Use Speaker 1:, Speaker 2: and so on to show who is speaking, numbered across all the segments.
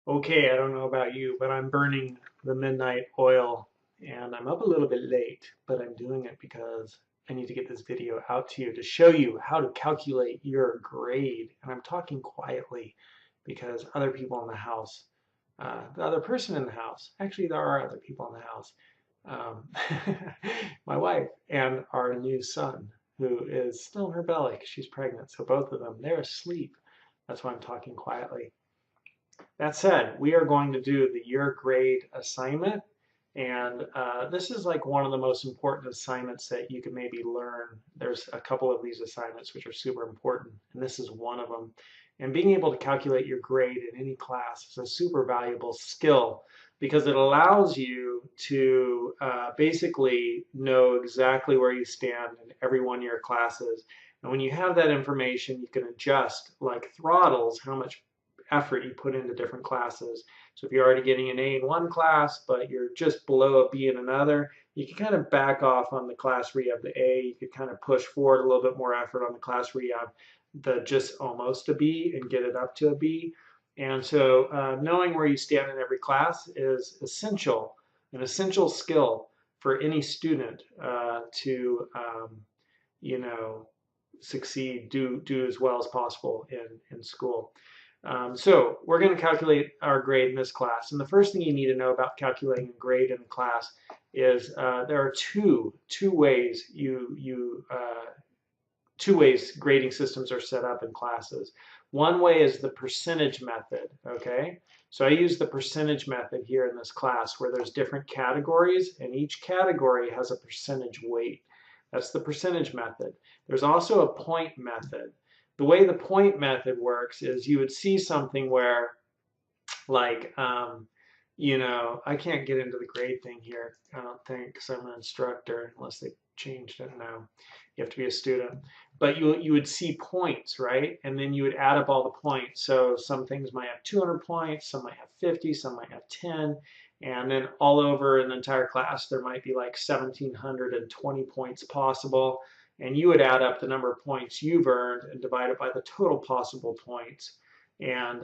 Speaker 1: Okay, I don't know about you, but I'm burning the midnight oil and I'm up a little bit late, but I'm doing it because I need to get this video out to you to show you how to calculate your grade. And I'm talking quietly because other people in the house, the other person in the house, actually there are other people in the house, my wife and our new son who is still in her belly because she's pregnant. So both of them, they're asleep. That's why I'm talking quietly. That said, we are going to do the year grade assignment, and this is like one of the most important assignments that you can maybe learn. There's a couple of these assignments which are super important, and this is one of them. And being able to calculate your grade in any class is a super valuable skill because it allows you to basically know exactly where you stand in every one of your classes. And when you have that information, you can adjust like throttles how much effort you put into different classes. So if you're already getting an A in one class, but you're just below a B in another, you can kind of back off on the class where you have the A. You could kind of push forward a little bit more effort on the class where you have the just almost a B and get it up to a B. And so knowing where you stand in every class is essential, an essential skill for any student to, you know, succeed, do as well as possible in school. So we're going to calculate our grade in this class. And the first thing you need to know about calculating a grade in a class is there are two ways grading systems are set up in classes. One way is the percentage method, okay? So I use the percentage method here in this class where there's different categories and each category has a percentage weight. That's the percentage method. There's also a point method. The way the point method works is you would see something where like, I can't get into the grade thing here, I don't think, because I'm an instructor, unless they changed it now. You have to be a student. But you would see points, right? And then you would add up all the points. So some things might have 200 points, some might have 50, some might have 10. And then all over in the entire class, there might be like 1,720 points possible. And you would add up the number of points you've earned and divide it by the total possible points. And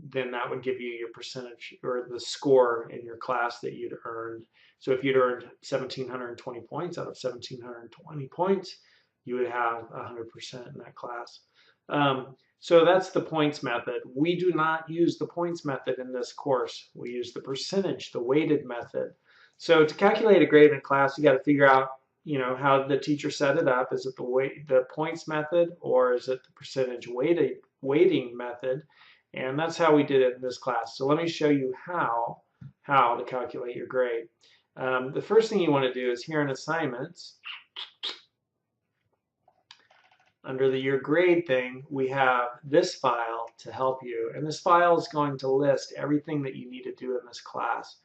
Speaker 1: then that would give you your percentage or the score in your class that you'd earned. So if you'd earned 1,720 points out of 1,720 points, you would have 100% in that class. So that's the points method. We do not use the points method in this course. We use the percentage, the weighted method. So to calculate a grade in a class, you got to figure out how the teacher set it up. Is it the points method, or is it the percentage weighting method? And that's how we did it in this class. So let me show you how to calculate your grade. The first thing you want to do is here in assignments, under the your grade thing, we have this file to help you. And this file is going to list everything that you need to do in this class.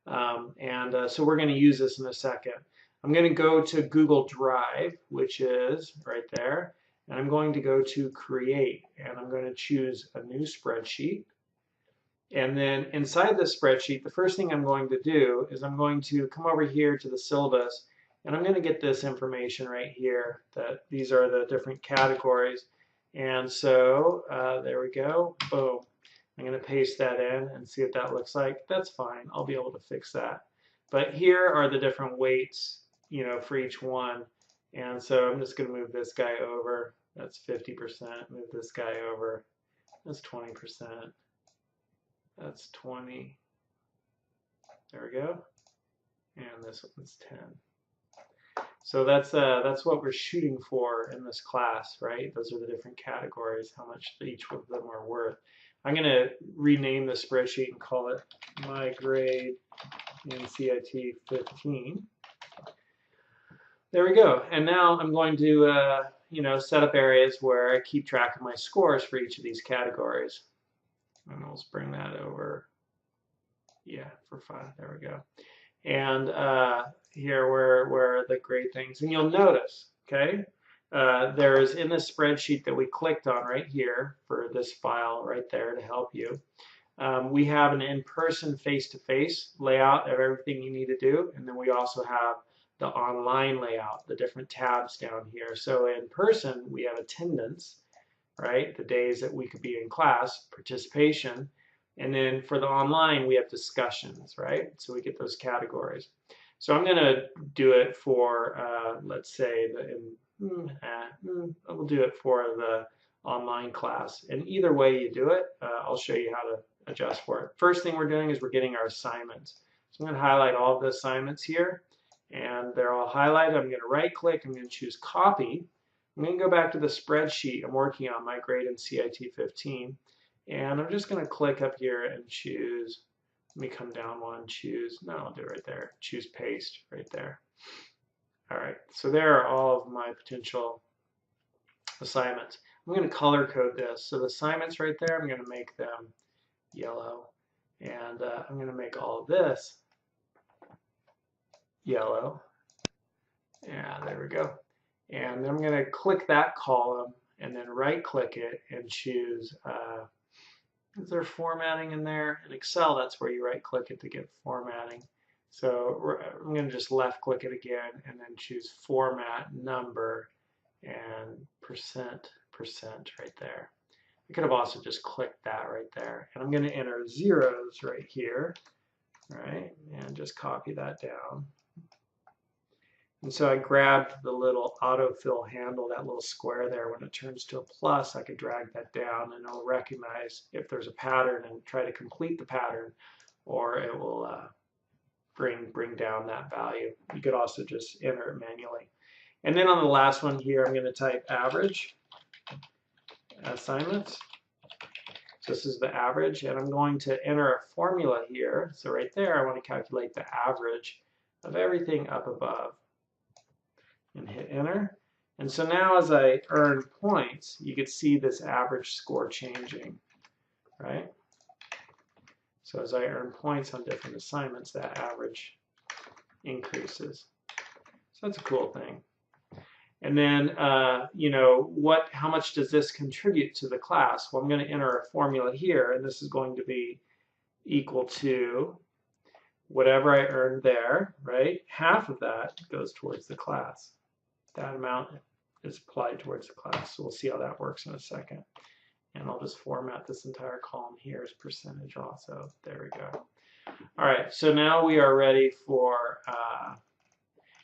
Speaker 1: So we're going to use this in a second. I'm going to go to Google Drive, which is right there, and I'm going to go to Create, and I'm going to choose a new spreadsheet. And then inside the spreadsheet, the first thing I'm going to do is I'm going to come over here to the syllabus, and I'm going to get this information right here, that these are the different categories. And so there we go, boom. I'm going to paste that in and see what that looks like. That's fine, I'll be able to fix that. But here are the different weights, for each one. And so I'm just going to move this guy over. That's 50%. Move this guy over. That's 20%. That's 20. There we go. And this one's 10. So that's what we're shooting for in this class, right? Those are the different categories, how much each of them are worth. I'm going to rename the spreadsheet and call it My Grade in CIT 15. There we go. And now I'm going to set up areas where I keep track of my scores for each of these categories. And let's bring that over. Yeah, for 5. There we go. And here where are the great things. And you'll notice, okay, there's in this spreadsheet that we clicked on right here for this file right there to help you. We have an in-person face-to-face layout of everything you need to do. And then we also have the online layout, the different tabs down here. So in person, we have attendance, right? The days that we could be in class, participation, And then for the online, we have discussions, right? So we get those categories. So I'm going to do it for, let's say, we'll do it for the online class. And either way you do it, I'll show you how to adjust for it. First thing we're doing is we're getting our assignments. So I'm going to highlight all of the assignments here, and they're all highlighted. I'm going to right click, I'm going to choose copy. I'm going to go back to the spreadsheet I'm working on, my grade in CIT15, and I'm just going to click up here and choose, let me come down one, choose, no, I'll do it right there, choose paste right there. All right, so there are all of my potential assignments. I'm going to color code this. So the assignments right there, I'm going to make them yellow. And I'm going to make all of this yellow. And there we go. And then I'm going to click that column and then right click it and choose, is there formatting in there? In Excel, that's where you right click it to get formatting. So I'm going to just left click it again and then choose format number and percent right there. I could have also just clicked that right there. And I'm going to enter zeros right here, right? And just copy that down. And so I grabbed the little autofill handle, that little square there. When it turns to a plus, I could drag that down and it'll recognize if there's a pattern and try to complete the pattern, or it will bring down that value. You could also just enter it manually. And then on the last one here, I'm going to type average assignments. So this is the average, and I'm going to enter a formula here. So right there, I want to calculate the average of everything up above. And hit enter. And so now as I earn points, you can see this average score changing, right? So as I earn points on different assignments, that average increases. So that's a cool thing. And then, you know, how much does this contribute to the class? Well, I'm going to enter a formula here, and this is going to be equal to whatever I earned there, right? Half of that goes towards the class. That amount is applied towards the class. So we'll see how that works in a second. And I'll just format this entire column here as percentage also. There we go. All right, so now we are ready for,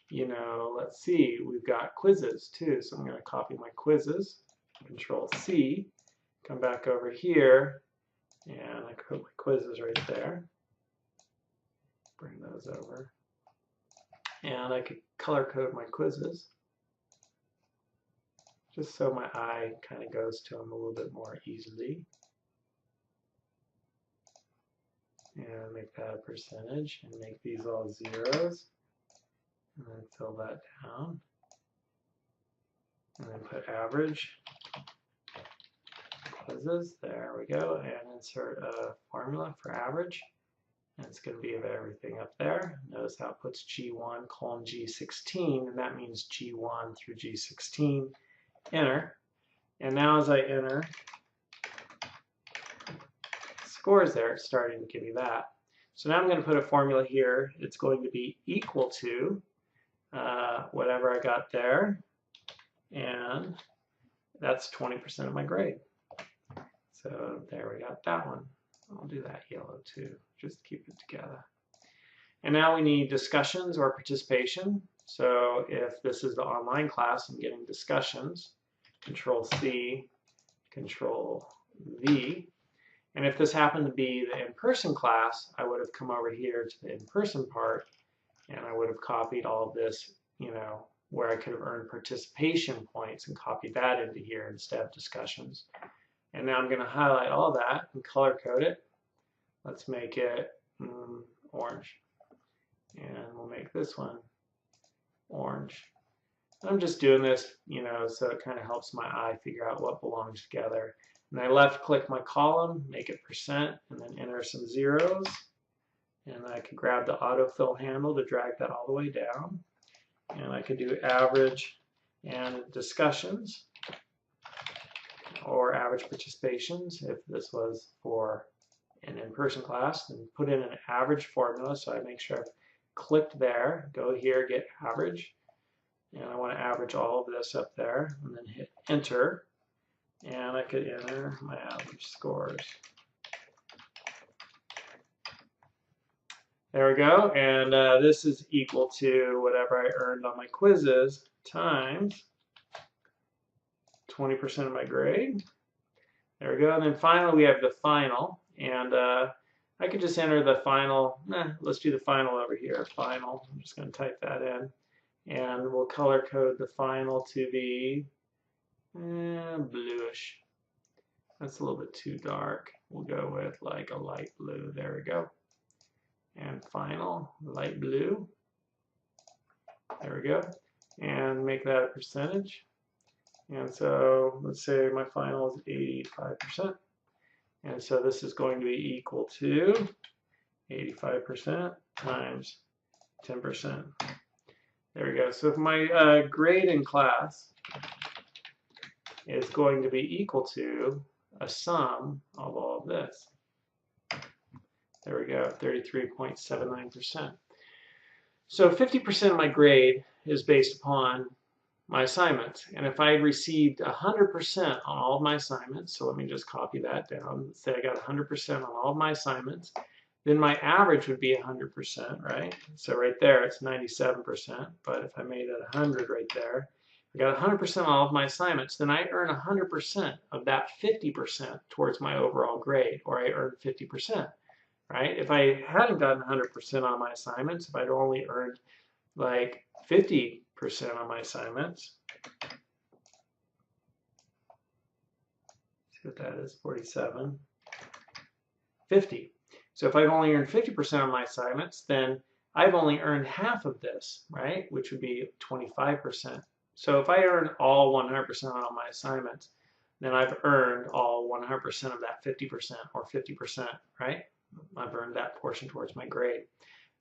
Speaker 1: you know, let's see, we've got quizzes too. So I'm going to copy my quizzes, Control C, come back over here, and I put my quizzes right there. Bring those over. And I could color code my quizzes, just so my eye kind of goes to them a little bit more easily. And make that a percentage and make these all zeros. And then fill that down. And then put average quizzes. There we go. And insert a formula for average. And it's going to be of everything up there. Notice how it puts G1 colon G16, and that means G1 through G16. Enter. And now as I enter scores there, it's starting to give me that. So now I'm going to put a formula here. It's going to be equal to whatever I got there, and that's 20% of my grade. So there we got that one. I'll do that yellow too, just keep it together. And now we need discussions or participation. So if this is the online class, I'm getting discussions. Control C, Control V. And if this happened to be the in-person class, I would have come over here to the in-person part, and I would have copied all of this, you know, where I could have earned participation points and copied that into here instead of discussions. And now I'm going to highlight all that and color code it. Let's make it orange. And we'll make this one orange. I'm just doing this, you know, so it kind of helps my eye figure out what belongs together. And I left click my column, make it percent, and then enter some zeros. And I could grab the autofill handle to drag that all the way down. And I could do average and discussions, or average participations if this was for an in-person class, and put in an average formula. So I make sure I've clicked there, go here, get average. And I want to average all of this up there, and then hit enter. And I could enter my average scores. There we go. And this is equal to whatever I earned on my quizzes times 20% of my grade. There we go. And then finally, we have the final. And I could just enter the final. Let's do the final over here. Final. I'm just going to type that in. And we'll color code the final to be bluish. That's a little bit too dark. We'll go with like a light blue. There we go. And final, light blue. There we go. And make that a percentage. And so let's say my final is 85%. And so this is going to be equal to 85% times 10%. There we go. So if my grade in class is going to be equal to a sum of all of this. There we go, 33.79%. So 50% of my grade is based upon my assignments. And if I had received 100% on all of my assignments, so let me just copy that down. Let's say I got 100% on all of my assignments, then my average would be 100%, right? So right there, it's 97%. But if I made it 100 right there, I got 100% on all of my assignments, then I earn 100% of that 50% towards my overall grade, or I earn 50%, right? If I hadn't gotten 100% on my assignments, if I'd only earned like 50% on my assignments, see what that is, 47, 50. So if I've only earned 50% on my assignments, then I've only earned half of this, right? Which would be 25%. So if I earn all 100% on all my assignments, then I've earned all 100% of that 50% or 50%, right? I've earned that portion towards my grade.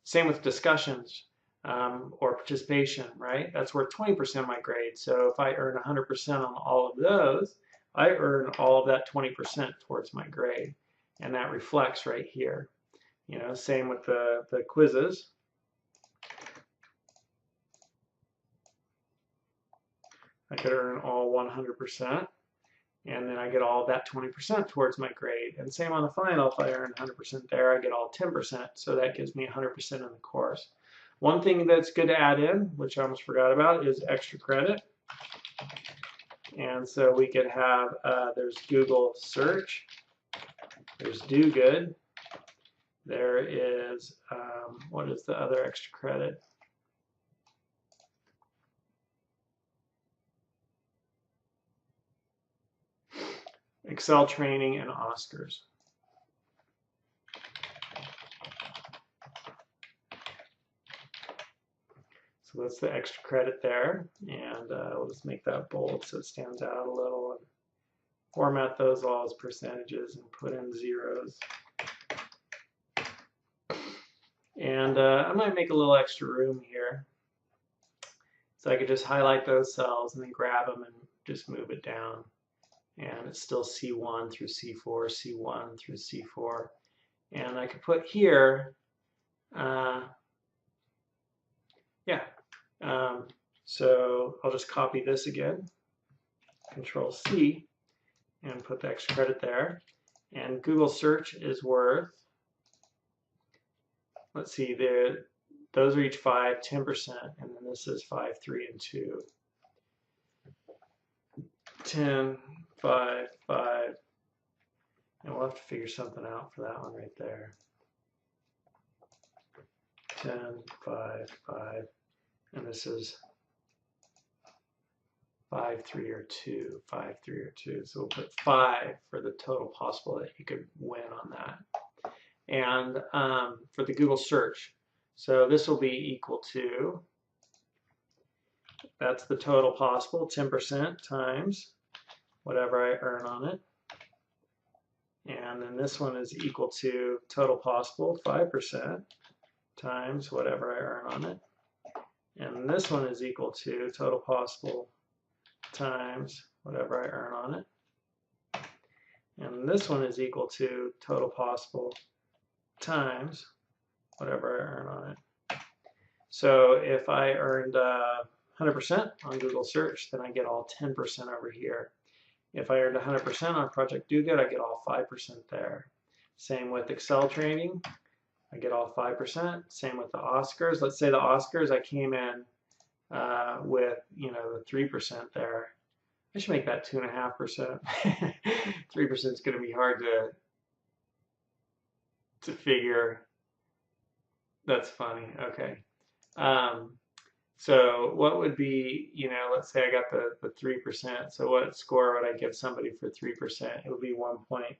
Speaker 1: Same with discussions or participation, right? That's worth 20% of my grade. So if I earn 100% on all of those, I earn all of that 20% towards my grade. And that reflects right here. You know, same with the quizzes. I could earn all 100%, and then I get all of that 20% towards my grade. And same on the final, if I earn 100% there, I get all 10%, so that gives me 100% in the course. One thing that's good to add in, which I almost forgot about, is extra credit. And so we could have, there's Google search, there's do good, there is, what is the other extra credit? Excel training and Oscars. So that's the extra credit there, and we'll just make that bold so it stands out a little, and format those all as percentages and put in zeros. And I might make a little extra room here, so I could just highlight those cells and then grab them and just move it down. And it's still C1 through C4, C1 through C4. And I could put here, so I'll just copy this again, Control C, and put the extra credit there. And Google search is worth, let's see, those are each 5, 10%, and then this is 5, 3, and 2. 10, 5, 5, and we'll have to figure something out for that one right there. 10, 5, 5, and this is 5, 3, or 2, 5, 3, or 2. So we'll put 5 for the total possible that you could win on that. And for the Google search, so this will be equal to, that's the total possible, 10% times whatever I earn on it. And then this one is equal to total possible, 5% times whatever I earn on it. And this one is equal to total possible times whatever I earn on it. And this one is equal to total possible times whatever I earn on it. So if I earned 100% on Google search, then I get all 10% over here. If I earned 100% on Project Do Good, I get all 5% there. Same with Excel training. I get all 5%. Same with the Oscars. Let's say the Oscars, I came in with, the 3% there. I should make that 2.5%. 3% is going to be hard to figure. That's funny. Okay. Um, so what would be, let's say I got the 3%. So what score would I give somebody for 3%? It would be 1.5,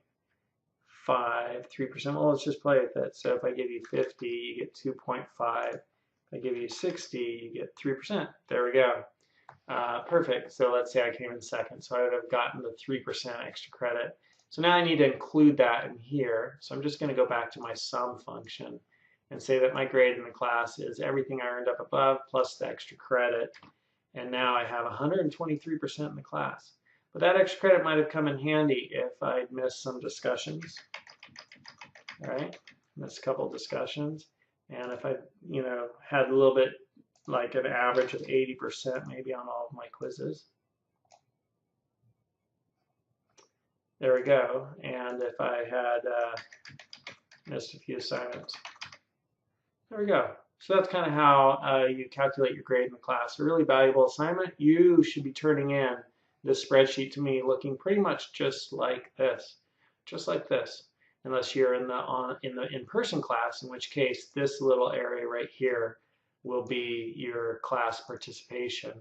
Speaker 1: 3%. Well, let's just play with it. So if I give you 50, you get 2.5. If I give you 60, you get 3%. There we go. Perfect. So let's say I came in second. So I would have gotten the 3% extra credit. So now I need to include that in here. So I'm just going to go back to my sum function and say that my grade in the class is everything I earned up above plus the extra credit. And now I have 123% in the class. But that extra credit might have come in handy if I'd missed some discussions. All right, missed a couple of discussions. And if I, had a little bit like an average of 80% maybe on all of my quizzes. There we go. And if I had missed a few assignments. There we go. So that's kind of how you calculate your grade in the class. A really valuable assignment. You should be turning in this spreadsheet to me looking pretty much just like this. Just like this. Unless you're in the in-person class, in which case this little area right here will be your class participation.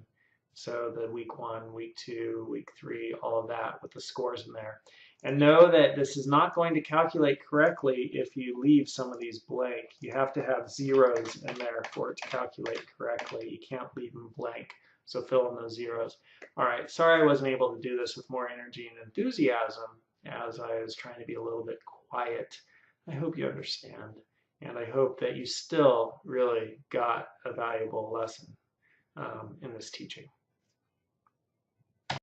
Speaker 1: So the week 1, week 2, week 3, all of that with the scores in there. And know that this is not going to calculate correctly if you leave some of these blank. You have to have zeros in there for it to calculate correctly. You can't leave them blank. So fill in those zeros. All right, sorry I wasn't able to do this with more energy and enthusiasm as I was trying to be a little bit quiet. I hope you understand. And I hope that you still really got a valuable lesson in this teaching.